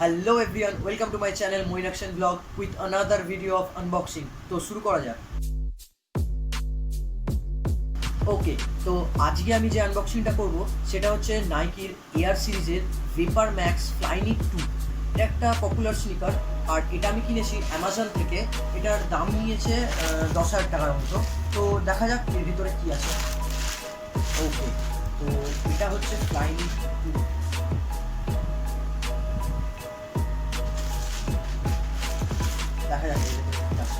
Hello everyone, welcome to my channel Moin action blog with another video of unboxing. তো শুরু করা যাক। ওকে, তো আজকে আমি যে আনবক্সিংটা করব সেটা হচ্ছে নাইকির এয়ার সিরিজের vapormax flyknit2। এটা একটা পপুলার স্নিকার, আর এটা আমি কিনেছি অ্যামাজন থেকে। এটার দাম নিয়েছে 10,000 টাকার মতো। তো দেখা যাক এর ভিতরে কী আছে। ওকে, তো এটা হচ্ছে flyknit2। দেখা যাক এর ভিতরে কী আছে।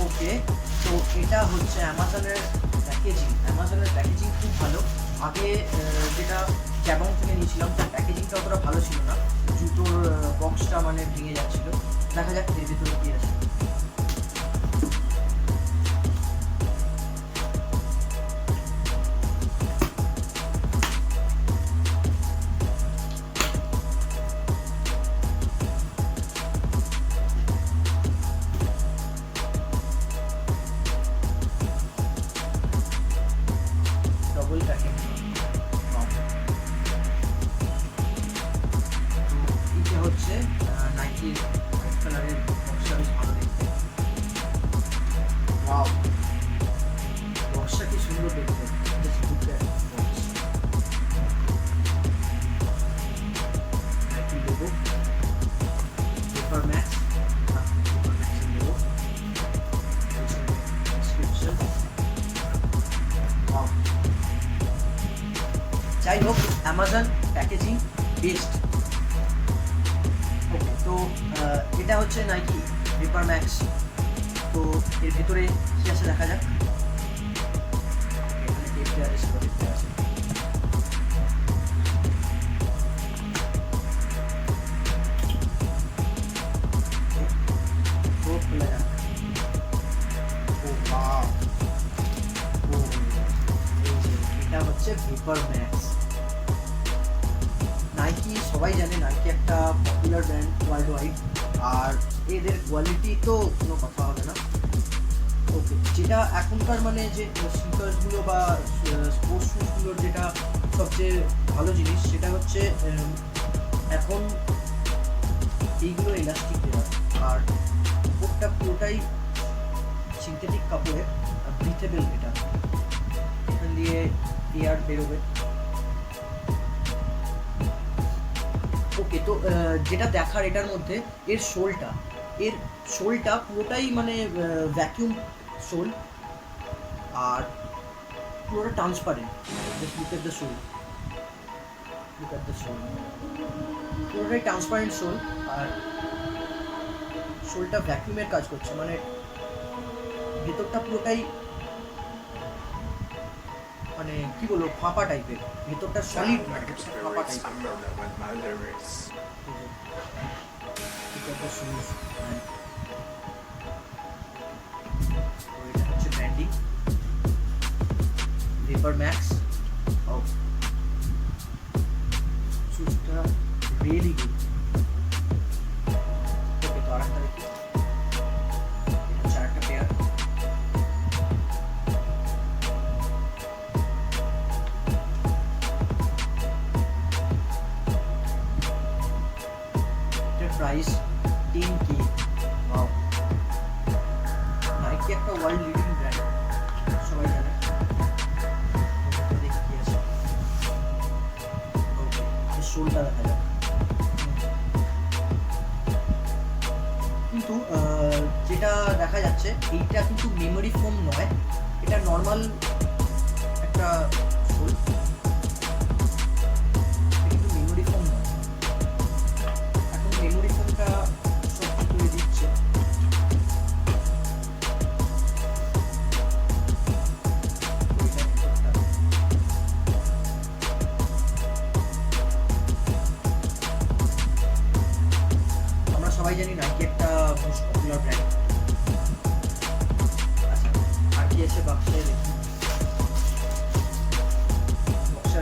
ওকে, তো এটা হচ্ছে অ্যামাজনের প্যাকেজিং খুব ভালো। আগে যেটা ক্যাবং থেকে নিয়েছিলাম তার প্যাকেজিংটা অতটা ভালো ছিল না, জুতোর বক্সটা মানে ভেঙে যাচ্ছিল। দেখা যাক এর ভিতরে কী আছে। Double packing. এটা হচ্ছে নাইকির হোয়াইট কালারের বক্সটা, বেশ ভালো দেখতে। ওয়াও, বক্সটা কি সুন্দর দেখতে। জাস্ট লুক এট বক্স। নাইকি লোগো, vapormax এর লোগো, ডেসক্রিপশন। ওয়াও, যাই হোক, অ্যামাজন প্যাকেজিং বেস্ট। ওকে, তো এটা হচ্ছে নাইকি vapormax। তো এর ভিতরে কী আছে দেখা যাক। এখানে টেপ দেওয়া আছে, টেপ দেওয়া আছে। তো খোলা যাক। ও বাহ, ও এই যে এটা হচ্ছে vapormax। নাইকি সবাই জানে, নাইকি একটা পপুলার ব্র্যান্ড ওয়ার্ল্ড ওয়াইড, আর এদের কোয়ালিটি তো কোনো কথা হবে না। ওকে, যেটা এখনকার মানে যে স্নিকার্সগুলো বা স্পোর্টস শ্যুজগুলোর যেটা সবচেয়ে ভালো জিনিস সেটা হচ্ছে এখন এইগুলো ইলাস্টিক দেওয়া, আর উপরটা পুরোটাই সিনথেটিক কাপড়ের, আর ব্রিথেবল। এটা এখান দিয়ে এয়ার বেরোবে। ওকে, তো যেটা দেখার এটার মধ্যে এর সোলটা পুরোটাই মানে ভ্যাকিউম সোল, আর পুরোটা transparent. Just look at the sole, পুরোটাই ট্রান্সপারেন্ট সোল, আর সোলটা ভ্যাকিউমের কাজ করছে, মানে ভেতরটা পুরোটাই মানে কি বলবো, ফাঁপা টাইপের। ভেতরটা সলিড না, ফাঁপা টাইপের। এটা হচ্ছে ব্র্যান্ডিং vapormax। ও, শুজটা রিয়েলি গুড। ওকে, তো আরেকটা দেখি। এটা হচ্ছে আরেকটা pair. Price 10K। Wow, Nike একটা ওয়ার্ল্ড লিডিং ব্র্যান্ড, সবাই জানে। দেখি কি আছে। ওকে, সোলটা দেখা যাক। কিন্তু যেটা দেখা যাচ্ছে এইটা কিন্তু মেমোরি ফোম নয়, এটা নর্মাল একটা সোল। কিন্তু মেমোরি ফোম নয়, এখন মেমোরি ফোমটা সব তুলে দিচ্ছে। আমরা সবাই জানি নাইকি একটা মোস্ট পপুলার ব্র্যান্ড। আচ্ছা, আর কি আছে বাক্সে দেখি। বক্সটা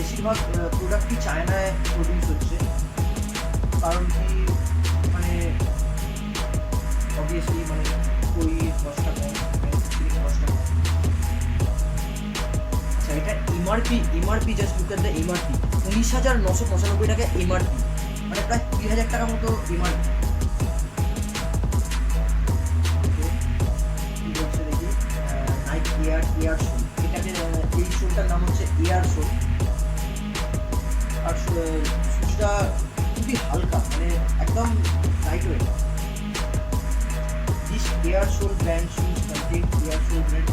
বেশিরভাগ প্রোডাক্টই চায়নায় প্রডিউস হচ্ছে, কারণ কি মানে অবভিয়াসলি মানে তৈরির কষ্টটা কম, ম্যানুফ্যাকচারিং কষ্টটা কম। আচ্ছা এটা MRP just look at the MRP, 19,995 টাকা এমআরপি, মানে প্রায় 20,000 টাকার মতো এমআরপি। কি বলছে দেখি, নাইক এয়ার শোল, এটাকে এই শোলটার নাম হচ্ছে এয়ার শোল। আর শুজটা খুবই হালকা, মানে একদম লাইট ওয়েট। দিস এয়ার শোল ব্র্যান্ড শুজ কন্টেন এয়ার শোল ব্র্যান্ড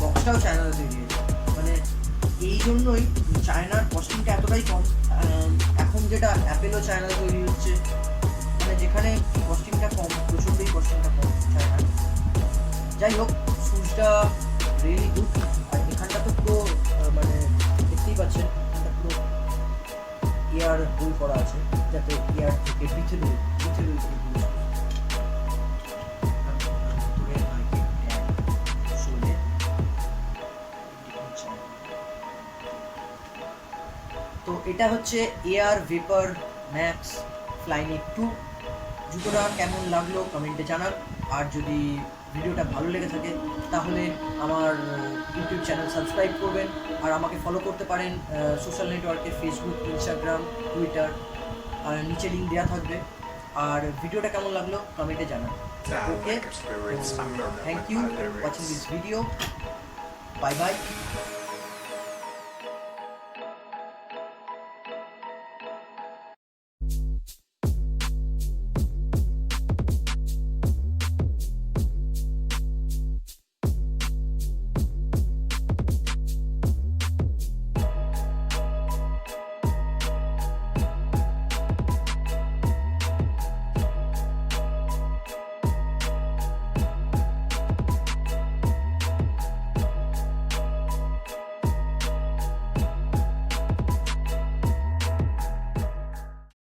বক্সটাও চায়নাতে তৈরি হয়েছে, মানে এই জন্যই চায়নার কস্টিংটা এতটাই কম। এখন যেটা অ্যাপেলও চায়নাতে তৈরি হচ্ছে, মানে যেখানে কস্টিংটা কম, প্রচণ্ডই কস্টিংটা কম চায়নার। যাই হোক, শুজটা রিয়েলি গুড। আর এখানটা তো পুরো মানে দেখতেই পাচ্ছেন, এখানটা পুরো এয়ার হোল করা আছে, যাতে এয়ার থেকে ভিতরে তো এটা হচ্ছে এয়ার ভেপার ম্যাক্স ফ্লাইকনিট 2। জুতোটা কেমন লাগলো কমেন্টে জানান। আর যদি ভিডিওটা ভালো লেগে থাকে তাহলে আমার ইউটিউব চ্যানেল সাবস্ক্রাইব করবেন, আর আমাকে ফলো করতে পারেন সোশ্যাল নেটওয়ার্কে, ফেসবুক, ইনস্টাগ্রাম, টুইটার, আর নিচে লিঙ্ক দেওয়া থাকবে। আর ভিডিওটা কেমন লাগলো কমেন্টে জানান। Okay, thank you watching this video, bye by.